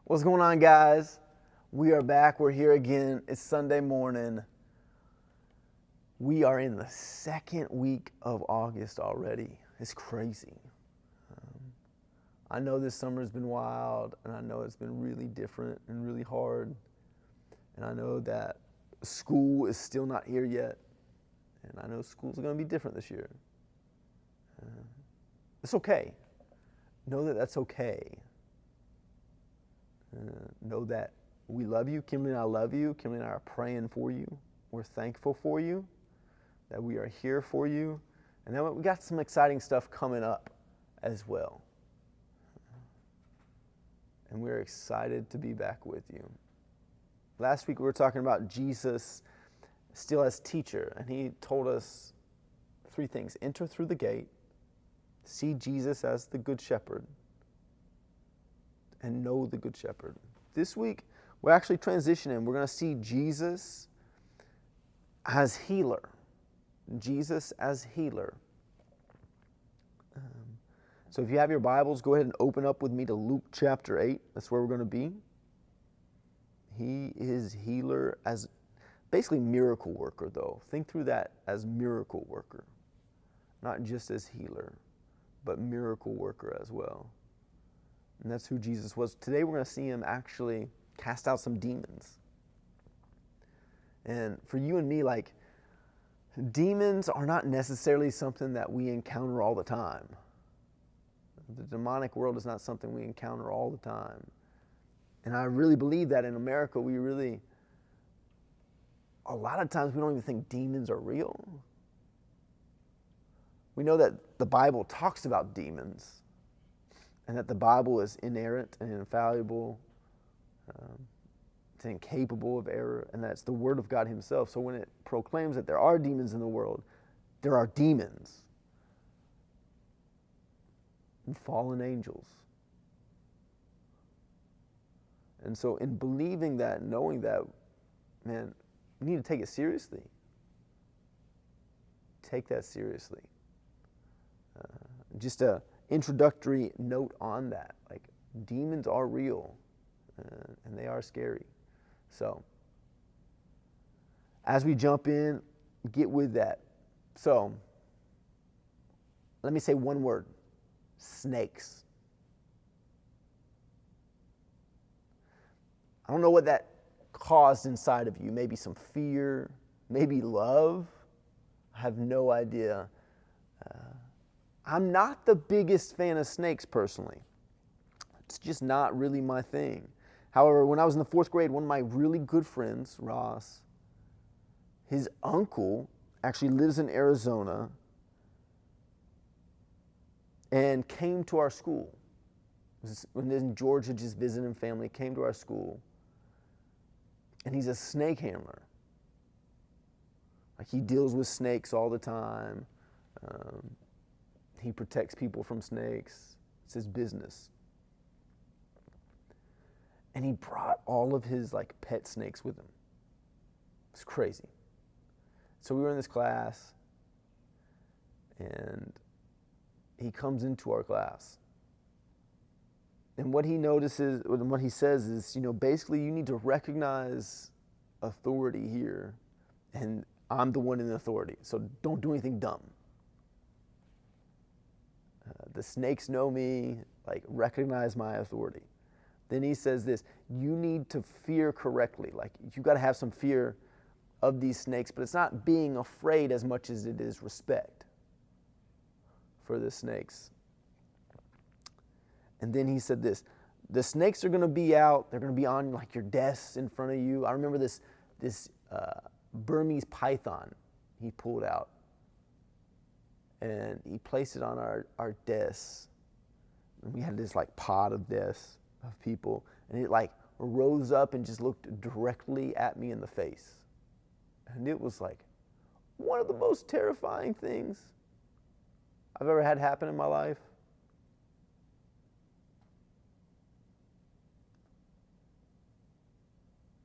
What's going on, guys? We are back. We're here again. It's Sunday morning. We are in the second week of August already. It's crazy. I know this summer's been wild, and I know it's been really different and really hard. And I know that school is still not here yet. And I know school's going to be different this year. It's okay. Know that that's okay. Know that we love you. Kimberly and I love you. Kimberly and I are praying for you. We're thankful for you, that we are here for you, and then we got some exciting stuff coming up as well. And we're excited to be back with you. Last week we were talking about Jesus still as teacher, and he told us three things. Enter through the gate, see Jesus as the good shepherd, and know the good shepherd. This week, we're actually transitioning. We're going to see Jesus as healer. Jesus as healer. So if you have your Bibles, go ahead and open up with me to Luke chapter 8. That's where we're going to be. He is healer as basically miracle worker, though. Think through that as miracle worker. Not just as healer, but miracle worker as well. And that's who Jesus was. Today we're going to see him actually cast out some demons. And for you and me, like, demons are not necessarily something that we encounter all the time. The demonic world is not something we encounter all the time. And I really believe that in America, a lot of times we don't even think demons are real. We know that the Bible talks about demons, and that the Bible is inerrant and infallible, it's incapable of error, and that's the Word of God himself. So when it proclaims that there are demons in the world, there are demons and fallen angels. And so in believing that, knowing that, man, we need to take it seriously. Take that seriously. Just a introductory note on that. Like, demons are real, and they are scary. So, as we jump in, get with that. So, let me say one word: snakes. I don't know what that caused inside of you. Maybe some fear, maybe love. I have no idea. I'm not the biggest fan of snakes personally. It's just not really my thing. However, when I was in the 4th grade, one of my really good friends, Ross, his uncle actually lives in Arizona and came to our school. When in Georgia, just visiting family, came to our school. And he's a snake handler. Like, he deals with snakes all the time. He protects people from snakes. It's his business. And he brought all of his pet snakes with him. It's crazy. So we were in this class, and he comes into our class. And what he notices, and what he says is, basically you need to recognize authority here, and I'm the one in authority, so don't do anything dumb. The snakes know me, recognize my authority. Then he says this: you need to fear correctly. You got to have some fear of these snakes, but it's not being afraid as much as it is respect for the snakes. And then he said this: the snakes are going to be out. They're going to be on your desks in front of you. I remember this Burmese python he pulled out, and he placed it on our desks. And we had this pod of desks of people, and it rose up and just looked directly at me in the face. And it was one of the most terrifying things I've ever had happen in my life.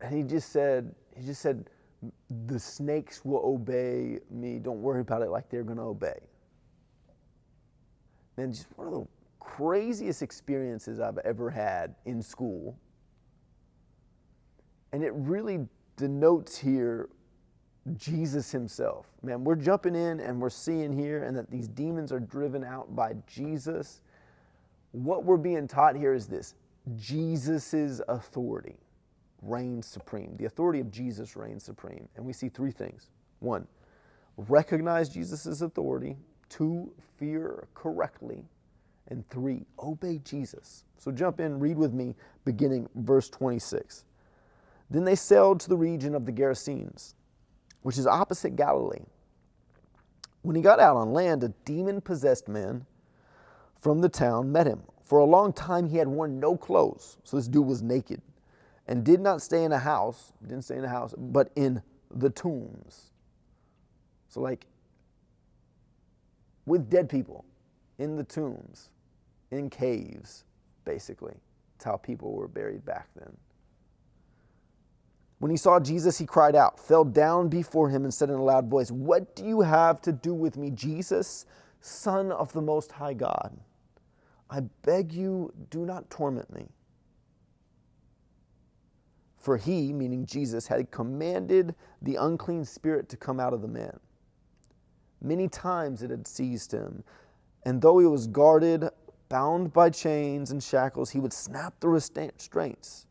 And he just said, the snakes will obey me. Don't worry about it, they're going to obey. Man, just one of the craziest experiences I've ever had in school And it really denotes here Jesus himself. Man, we're jumping in and we're seeing here and that these demons are driven out by Jesus. What we're being taught here is this: Jesus's authority reigns supreme. The authority of Jesus reigns supreme. And we see three things. One, recognize Jesus' authority. Two, fear correctly. And three, obey Jesus. So jump in, read with me, beginning verse 26. Then they sailed to the region of the Gerasenes, which is opposite Galilee. When he got out on land, a demon-possessed man from the town met him. For a long time he had worn no clothes, so this dude was naked, and didn't stay in a house, but in the tombs. So like with dead people, in the tombs, in caves, basically. That's how people were buried back then. When he saw Jesus, he cried out, fell down before him, and said in a loud voice, "What do you have to do with me, Jesus, Son of the Most High God? I beg you, do not torment me." For he, meaning Jesus, had commanded the unclean spirit to come out of the man. Many times it had seized him, and though he was guarded, bound by chains and shackles, he would snap the restraints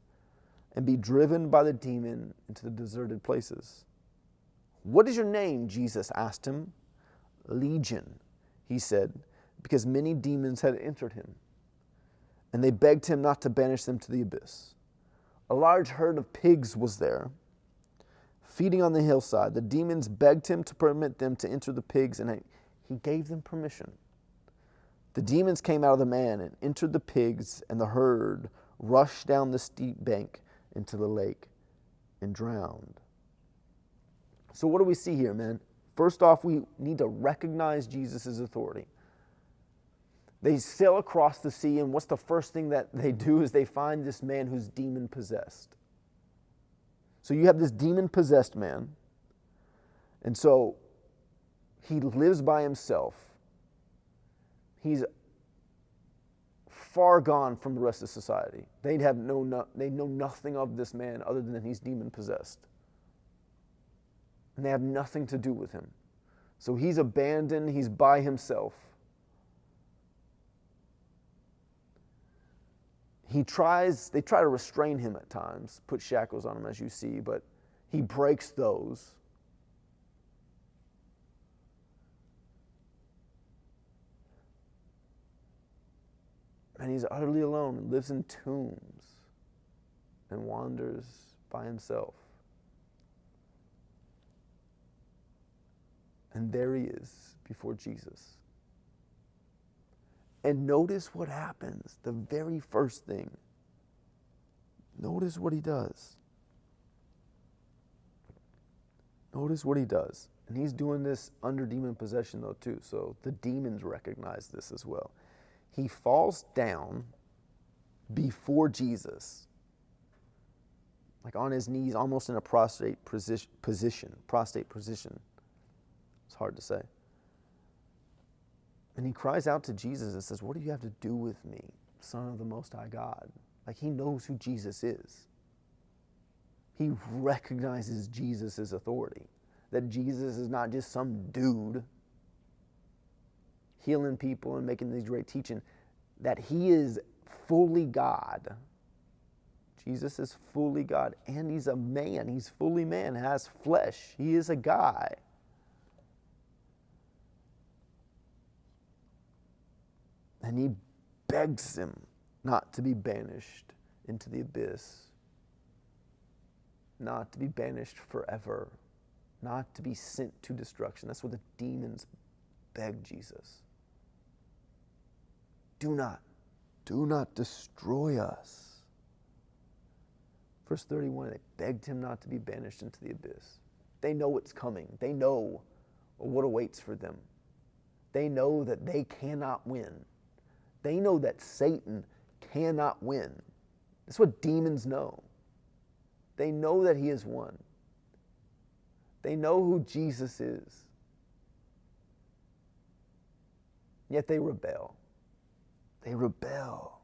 and be driven by the demon into the deserted places. "What is your name?" Jesus asked him. "Legion," he said, because many demons had entered him. And they begged him not to banish them to the abyss. A large herd of pigs was there, feeding on the hillside. The demons begged him to permit them to enter the pigs, and he gave them permission. The demons came out of the man and entered the pigs, and the herd rushed down the steep bank into the lake and drowned. So what do we see here, man? First off, we need to recognize Jesus' authority. They sail across the sea, and what's the first thing that they do is they find this man who's demon-possessed. So you have this demon-possessed man, and so he lives by himself. He's far gone from the rest of society. They know nothing of this man other than he's demon-possessed. And they have nothing to do with him. So he's abandoned, he's by himself. They try to restrain him at times, put shackles on him as you see, but he breaks those. And he's utterly alone and lives in tombs and wanders by himself. And there he is before Jesus. And notice what happens, the very first thing. Notice what he does. Notice what he does. And he's doing this under demon possession though too, so the demons recognize this as well. He falls down before Jesus, like on his knees, almost in a prostrate position. It's hard to say. And he cries out to Jesus and says, "What do you have to do with me, Son of the Most High God?" Like he knows who Jesus is. He recognizes Jesus' authority. That Jesus is not just some dude healing people and making these great teaching. That he is fully God. Jesus is fully God, and he's a man. He's fully man, has flesh. He is a guy. And he begs him not to be banished into the abyss, not to be banished forever, not to be sent to destruction. That's what the demons beg Jesus. Do not destroy us. Verse 31, they begged him not to be banished into the abyss. They know what's coming. They know what awaits for them. They know that they cannot win. They know that Satan cannot win. That's what demons know. They know that he has won. They know who Jesus is. Yet they rebel. They rebel.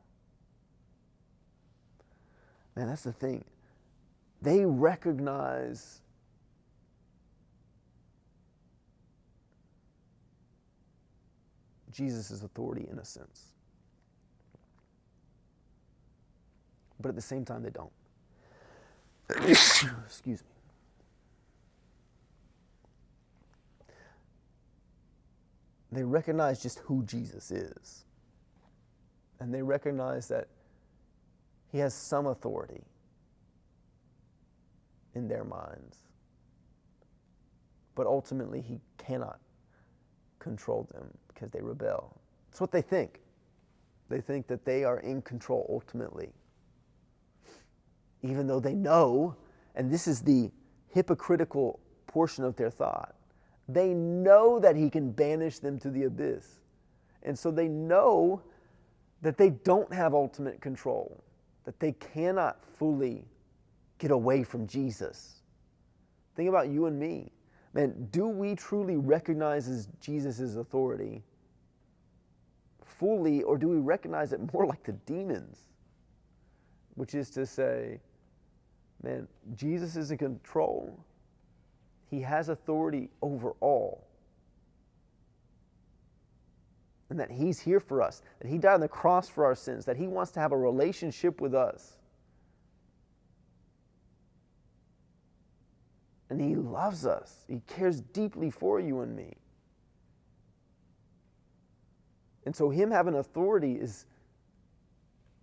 Man, that's the thing. They recognize Jesus' authority in a sense. But at the same time, they don't. Excuse me. They recognize just who Jesus is. And they recognize that he has some authority in their minds. But ultimately, he cannot control them because they rebel. That's what they think. They think that they are in control ultimately. Even though they know, and this is the hypocritical portion of their thought, they know that he can banish them to the abyss. And so they know that they don't have ultimate control, that they cannot fully get away from Jesus. Think about you and me. Man, do we truly recognize Jesus' authority fully, or do we recognize it more like the demons? Which is to say, man, Jesus is in control. He has authority over all. And that he's here for us, that he died on the cross for our sins, that he wants to have a relationship with us. And he loves us. He cares deeply for you and me. And so him having authority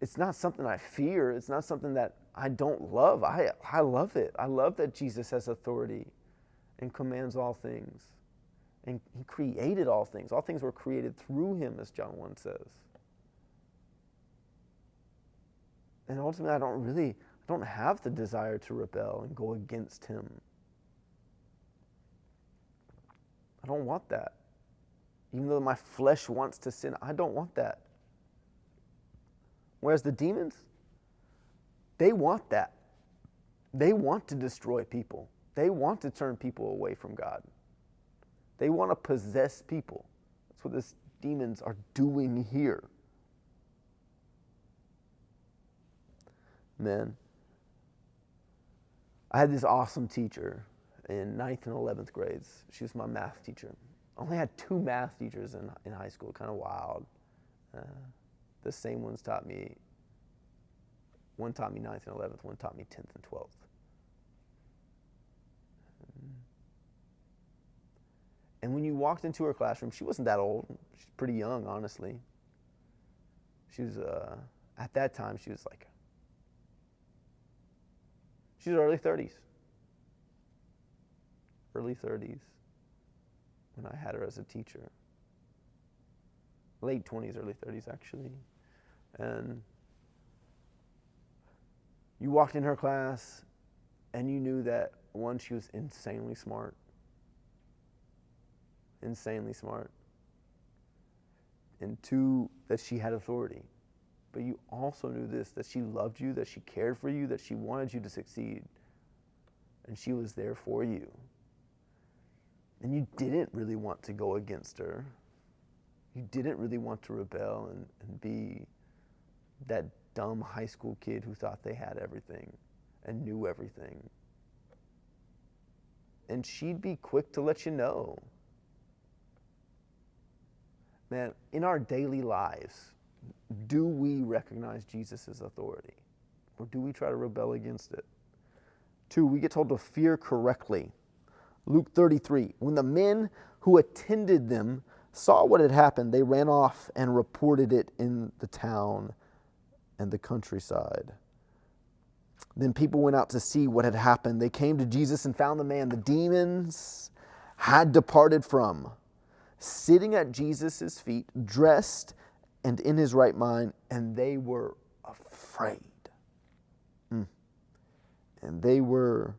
it's not something I fear. It's not something that I don't love. I love it. I love that Jesus has authority and commands all things. And he created all things. All things were created through him, as John 1 says. And ultimately, I don't have the desire to rebel and go against him. I don't want that. Even though my flesh wants to sin, I don't want that. Whereas the demons, they want that. They want to destroy people. They want to turn people away from God. They want to possess people. That's what these demons are doing here. Man, I had this awesome teacher in 9th and 11th grades. She was my math teacher. I only had 2 math teachers in high school, kind of wild. The same ones taught me. One taught me 9th and 11th, one taught me 10th and 12th. And when you walked into her classroom, she wasn't that old. She's pretty young, honestly. She was, at that time, she was early 30s. Early 30s when I had her as a teacher. Late 20s, early 30s, actually. And you walked in her class, and you knew that, one, she was insanely smart. Insanely smart. And 2, that she had authority. But you also knew this, that she loved you, that she cared for you, that she wanted you to succeed. And she was there for you. And you didn't really want to go against her. You didn't really want to rebel and be that dumb high school kid who thought they had everything and knew everything. And she'd be quick to let you know. Man, in our daily lives, do we recognize Jesus' authority? Or do we try to rebel against it? 2, we get told to fear correctly. Luke 33, when the men who attended them saw what had happened, they ran off and reported it in the town and the countryside. Then people went out to see what had happened. They came to Jesus and found the man the demons had departed from, sitting at Jesus' feet, dressed and in his right mind, and they were afraid. And they were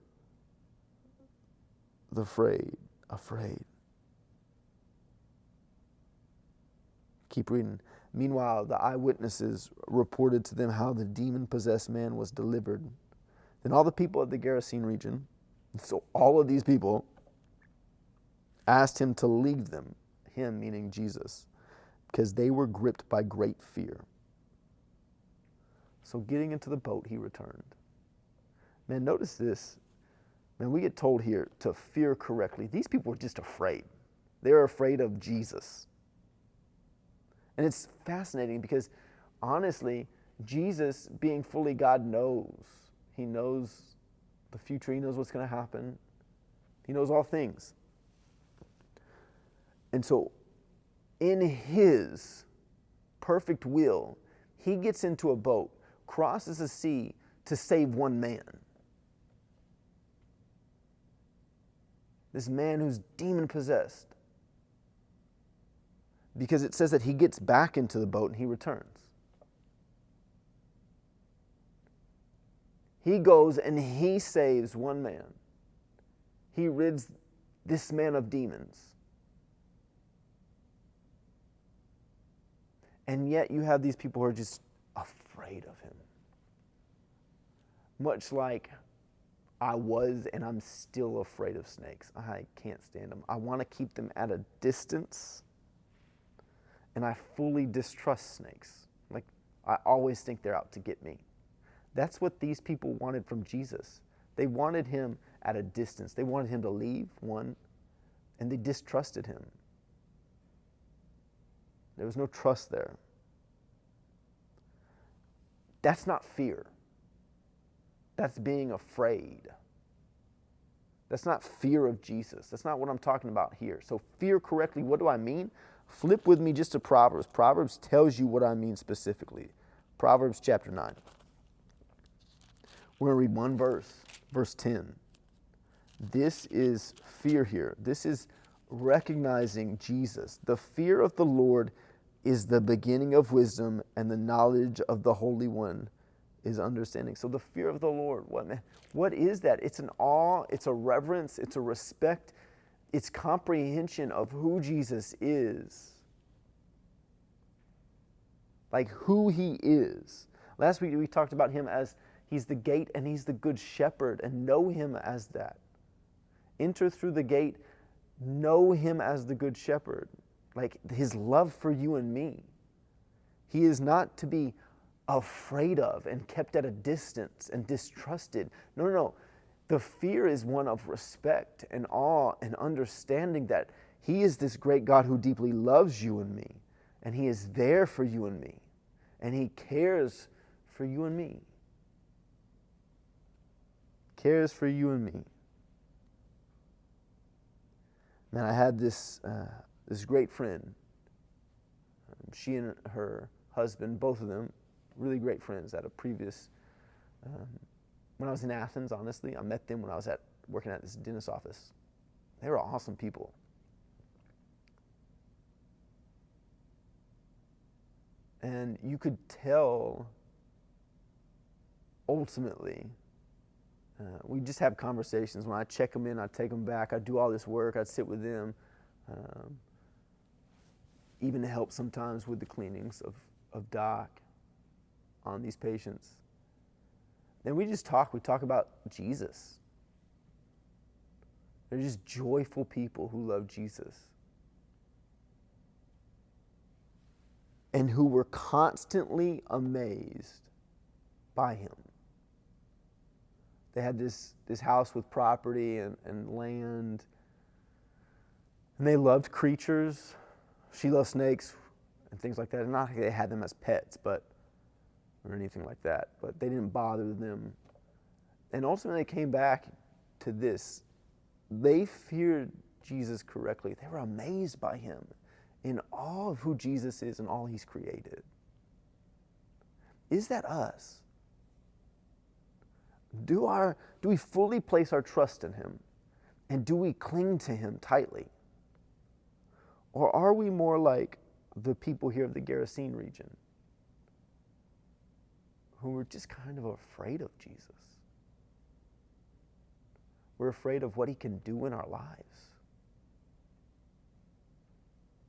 afraid. Keep reading. Meanwhile, the eyewitnesses reported to them how the demon-possessed man was delivered. Then all the people of the Gerasene region, so all of these people, asked him to leave them, him meaning Jesus, because they were gripped by great fear. So getting into the boat, he returned. Man, notice this. Man, we get told here to fear correctly. These people were just afraid. They're afraid of Jesus. And it's fascinating because, honestly, Jesus, being fully God, knows. He knows the future. He knows what's going to happen. He knows all things. And so, in His perfect will, He gets into a boat, crosses a sea to save one man. This man who's demon-possessed. Because it says that he gets back into the boat and he returns. He goes and he saves one man. He rids this man of demons. And yet you have these people who are just afraid of him. Much like I was and I'm still afraid of snakes. I can't stand them. I want to keep them at a distance. And I fully distrust snakes. Like, I always think they're out to get me. That's what these people wanted from Jesus. They wanted him at a distance. They wanted him to leave, one, and they distrusted him. There was no trust there. That's not fear. That's being afraid. That's not fear of Jesus. That's not what I'm talking about here. So fear correctly, what do I mean? Flip with me just to Proverbs. Proverbs tells you what I mean specifically. Proverbs chapter 9. We're going to read one verse, verse 10. This is fear here. This is recognizing Jesus. The fear of the Lord is the beginning of wisdom, and the knowledge of the Holy One is understanding. So the fear of the Lord, what is that? It's an awe, it's a reverence, it's a respect, it's comprehension of who Jesus is. Like who he is. Last week we talked about him as he's the gate and he's the good shepherd, and know him as that. Enter through the gate, know him as the good shepherd. Like his love for you and me. He is not to be afraid of and kept at a distance and distrusted. No. The fear is one of respect and awe and understanding that he is this great God who deeply loves you and me. And he is there for you and me. And he cares for you and me. Cares for you and me. Man, I had this great friend. She and her husband, both of them, really great friends at a previous, when I was in Athens, honestly. I met them when I was working at this dentist office. They were awesome people. And you could tell, ultimately, we just have conversations. When I check them in, I take them back. I do all this work. I'd sit with them, even to help sometimes with the cleanings of doc on these patients. Then we just talk. We talk about Jesus. They're just joyful people who love Jesus. And who were constantly amazed by him. They had this house with property and land. And they loved creatures. She loved snakes and things like that. Not like they had them as pets, or anything like that. But they didn't bother them. And ultimately they came back to this. They feared Jesus correctly. They were amazed by him in all of who Jesus is and all he's created. Is that us? Do we fully place our trust in him? And do we cling to him tightly? Or are we more like the people here of the Gerasene region who were just kind of afraid of Jesus? We're afraid of what he can do in our lives.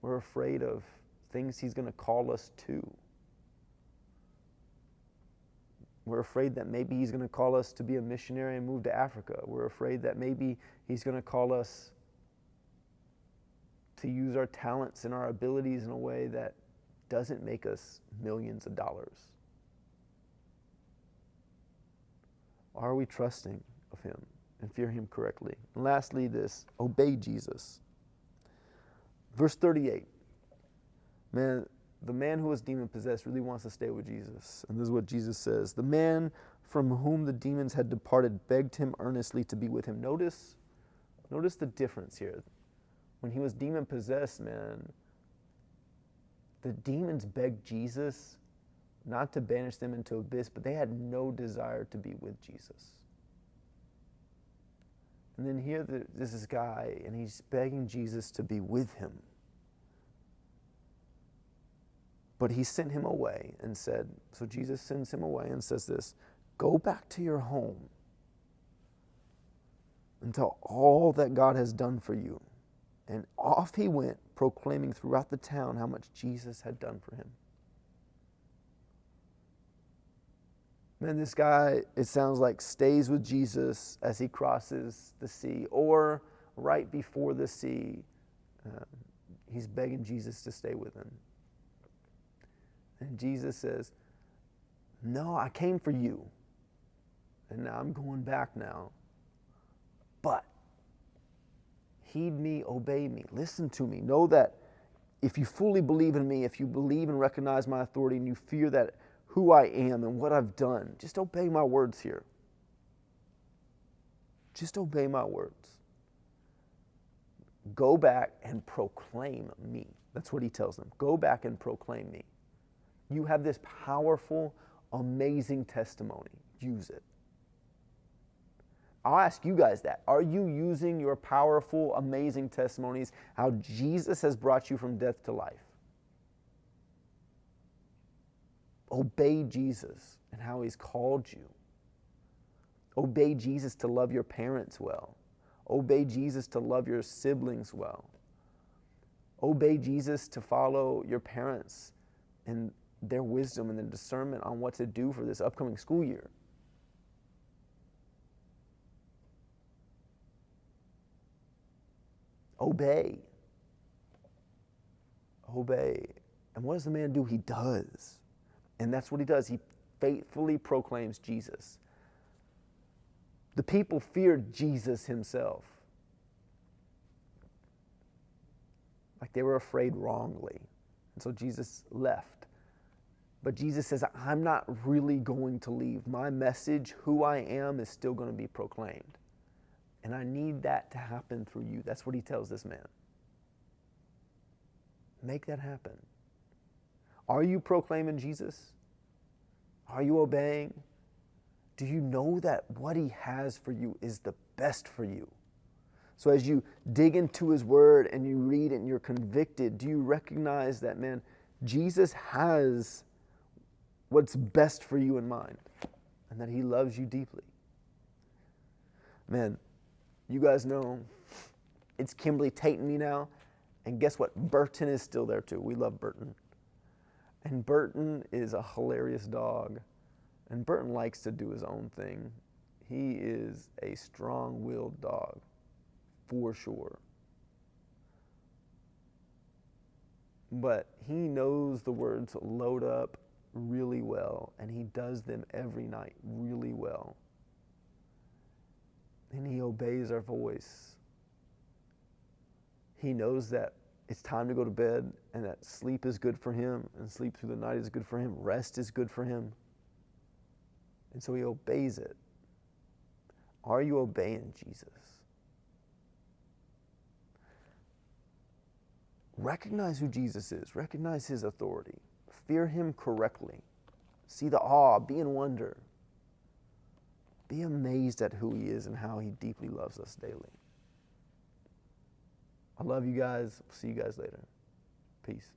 We're afraid of things he's going to call us to. We're afraid that maybe he's going to call us to be a missionary and move to Africa. We're afraid that maybe he's going to call us to use our talents and our abilities in a way that doesn't make us millions of dollars. Are we trusting of him and fear him correctly? And lastly, this, obey Jesus. Verse 38. Man, the man who was demon-possessed really wants to stay with Jesus. And this is what Jesus says. The man from whom the demons had departed begged him earnestly to be with him. Notice the difference here. When he was demon-possessed, man, the demons begged Jesus not to banish them into abyss, but they had no desire to be with Jesus. And then here there's this guy, and he's begging Jesus to be with him. But he sent him away and said, so Jesus sends him away and says this, go back to your home and tell all that God has done for you. And off he went, proclaiming throughout the town how much Jesus had done for him. Man, this guy, it sounds like, stays with Jesus as he crosses the sea, or right before the sea, he's begging Jesus to stay with him. And Jesus says, no, I came for you. And now I'm going back now. But heed me, obey me, listen to me. Know that if you fully believe in me, if you believe and recognize my authority, and you fear that who I am and what I've done, just obey my words here. Just obey my words. Go back and proclaim me. That's what he tells them. Go back and proclaim me. You have this powerful, amazing testimony. Use it. I'll ask you guys that. Are you using your powerful, amazing testimonies, how Jesus has brought you from death to life? Obey Jesus and how he's called you. Obey Jesus to love your parents well. Obey Jesus to love your siblings well. Obey Jesus to follow your parents and their wisdom and their discernment on what to do for this upcoming school year. Obey. Obey. And what does the man do? He does. And that's what he does. He faithfully proclaims Jesus. The people feared Jesus himself. Like they were afraid wrongly. And so Jesus left. But Jesus says, I'm not really going to leave. My message, who I am, is still going to be proclaimed. And I need that to happen through you. That's what he tells this man. Make that happen. Are you proclaiming Jesus? Are you obeying? Do you know that what he has for you is the best for you? So as you dig into his word and you read it and you're convicted, do you recognize that, man, Jesus has what's best for you in mind, and that he loves you deeply? Man, you guys know it's Kimberly, Tate, and me now. And guess what? Burton is still there too. We love Burton. And Burton is a hilarious dog. And Burton likes to do his own thing. He is a strong-willed dog, for sure. But he knows the words load up really well, and he does them every night really well. And he obeys our voice. He knows that it's time to go to bed, and that sleep is good for him, and sleep through the night is good for him. Rest is good for him. And so he obeys it. Are you obeying Jesus? Recognize who Jesus is. Recognize his authority. Fear him correctly. See the awe. Be in wonder. Be amazed at who he is and how he deeply loves us daily. I love you guys. See you guys later. Peace.